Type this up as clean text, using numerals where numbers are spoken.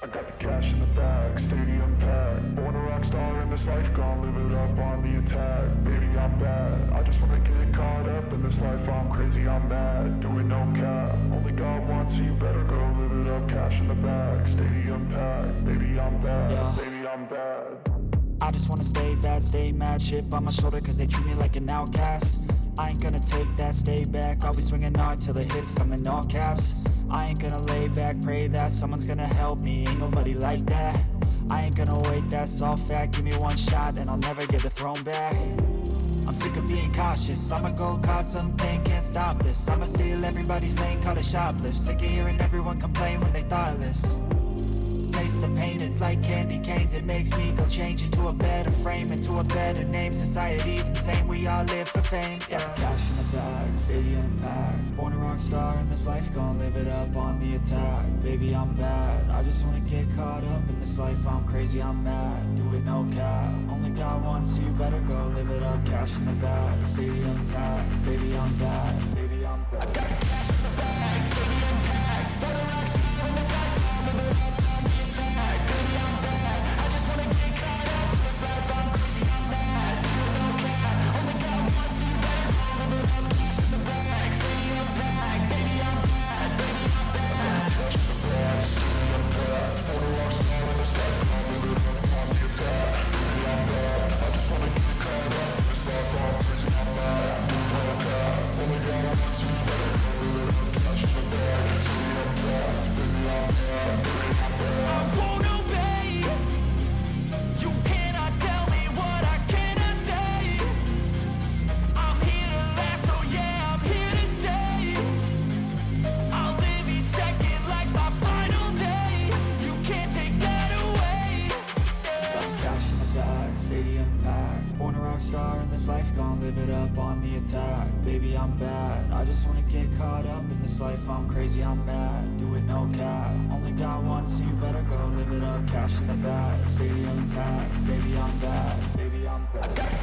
I got the cash in the bag, stadium packed. Born a rock star in this life, gon' live it up on the attack. Baby, I'm bad, I just wanna get caught up in this life. I'm crazy, I'm mad, doing no cap. Only God wants, so you better go live it up. Cash in the bag, stadium packed. Baby, I'm bad, baby, I'm bad. I just wanna stay bad, stay mad. Chip on my shoulder cause they treat me like an outcast. I ain't gonna take that, stay back. I'll be swinging hard till the hits come in all caps. I ain't gonna lay back, pray that someone's gonna help me. Ain't nobody like that. I ain't gonna wait, that's all fact. Give me one shot and I'll never get the throne back. I'm sick of being cautious, I'ma go cause some pain, can't stop this. I'ma steal everybody's lane, call it shoplift. Sick of hearing everyone complain when they thoughtless. Taste the pain, it's like candy canes. It makes me go change into a better frame, into a better name. Society's insane, we all live for fame, yeah. Cash in the bag, stadium packed. Born a rock star in this life, gon' live it up on the attack. Baby, I'm bad, I just wanna get caught up in this life. I'm crazy, I'm mad, do it no cap. Only God wants, so you better go live it up. Cash in the bag, stadium packed. Baby, I'm bad, baby, I'm bad. I got the cash in the bag, stadium packed. Born a rock star in this life, gon' live it up. Baby, I'm bad, I just wanna get caught up in this life. I'm crazy, I'm mad, do it no cap. Only God wants, so you better go live it up. Cash in the bag, stadium packed. Baby, I'm bad, baby, I'm bad.